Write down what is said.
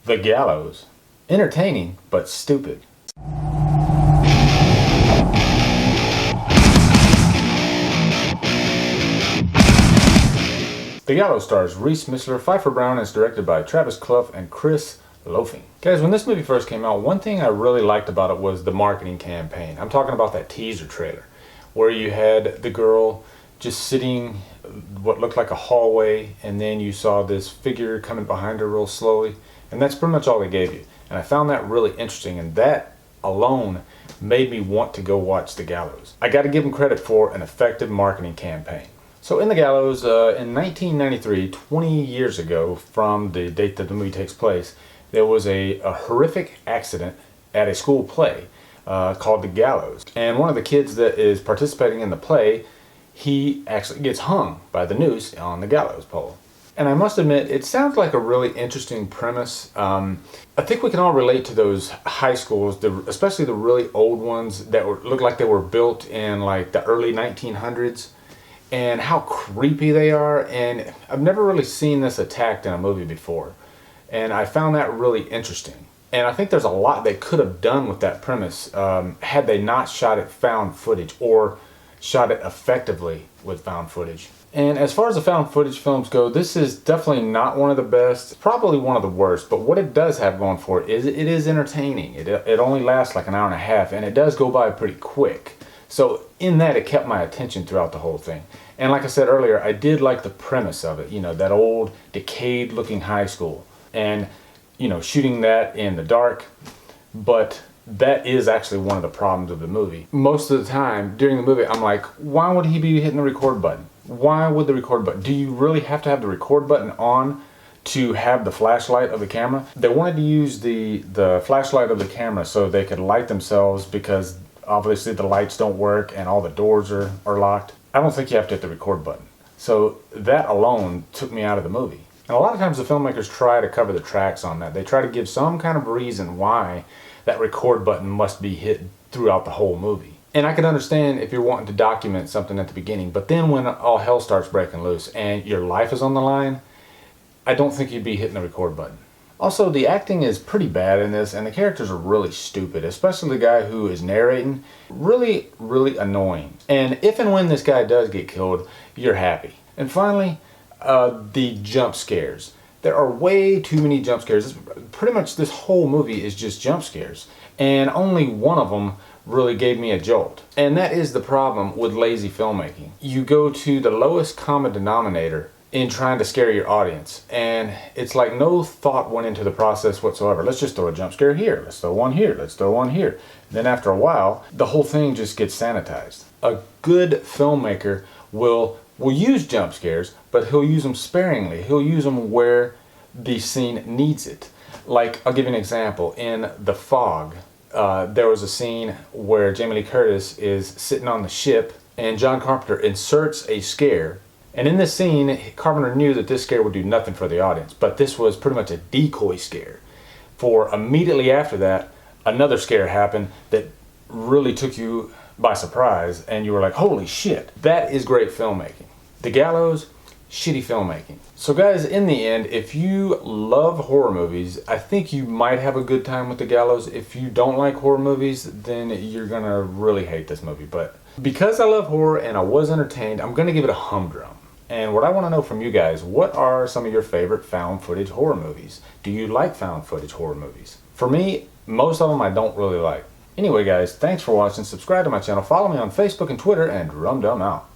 The Gallows. Entertaining, but stupid. The Gallows stars Reese Missler, Pfeiffer Brown, and is directed by Travis Clough and Chris Loafing. Guys, when this movie first came out, one thing I really liked about it was the marketing campaign. I'm talking about that teaser trailer, where you had the girl just sitting what looked like a hallway, and then you saw this figure coming behind her real slowly, and that's pretty much all they gave you. And I found that really interesting, and that alone made me want to go watch The Gallows. I got to give them credit for an effective marketing campaign. So in The Gallows, in 1993, 20 years ago from the date that the movie takes place, there was a horrific accident at a school play called The Gallows. And one of the kids that is participating in the play, he actually gets hung by the noose on the gallows pole. And I must admit, it sounds like a really interesting premise. I think we can all relate to those high schools, especially the really old ones that look like they were built in like the early 1900s, and how creepy they are. And I've never really seen this attacked in a movie before, and I found that really interesting. And I think there's a lot they could have done with that premise had they not shot it found footage, or shot it effectively with found footage. And as far as the found footage films go, this is definitely not one of the best, probably one of the worst, but what it does have going for it is it is entertaining. It only lasts like an hour and a half, and it does go by pretty quick. So in that, it kept my attention throughout the whole thing. And like I said earlier, I did like the premise of it, you know, that old decayed looking high school, and you know, shooting that in the dark. But that is actually one of the problems of the movie. Most of the time during the movie, I'm like, why would he be hitting the record button? Why would the record button? Do you really have to have the record button on to have the flashlight of the camera? They wanted to use the flashlight of the camera so they could light themselves, because obviously the lights don't work and all the doors are locked. I don't think you have to hit the record button. So that alone took me out of the movie. And a lot of times the filmmakers try to cover the tracks on that. They try to give some kind of reason why that record button must be hit throughout the whole movie. And I can understand if you're wanting to document something at the beginning, but then when all hell starts breaking loose and your life is on the line, I don't think you'd be hitting the record button. Also, the acting is pretty bad in this, and the characters are really stupid, especially the guy who is narrating. Really, really annoying. And if and when this guy does get killed, you're happy. And finally, the jump scares. There are way too many jump scares. Pretty much this whole movie is just jump scares, and only one of them really gave me a jolt. And that is the problem with lazy filmmaking. You go to the lowest common denominator in trying to scare your audience, and it's like no thought went into the process whatsoever. Let's just throw a jump scare here, let's throw one here, let's throw one here. Then after a while, the whole thing just gets sanitized. A good filmmaker will use jump scares, but he'll use them sparingly. He'll use them where the scene needs it. Like, I'll give you an example. In The Fog, there was a scene where Jamie Lee Curtis is sitting on the ship, and John Carpenter inserts a scare. And in this scene, Carpenter knew that this scare would do nothing for the audience, but this was pretty much a decoy scare. For immediately after that, another scare happened that really took you by surprise, and you were like, holy shit. That is great filmmaking. The Gallows, shitty filmmaking. So guys, in the end, if you love horror movies, I think you might have a good time with The Gallows. If you don't like horror movies, then you're gonna really hate this movie. But because I love horror and I was entertained, I'm gonna give it a humdrum. And what I want to know from you guys, what are some of your favorite found footage horror movies? Do you like found footage horror movies? For me, most of them I don't really like. Anyway guys, thanks for watching. Subscribe to my channel, follow me on Facebook and Twitter, and Humdrum out.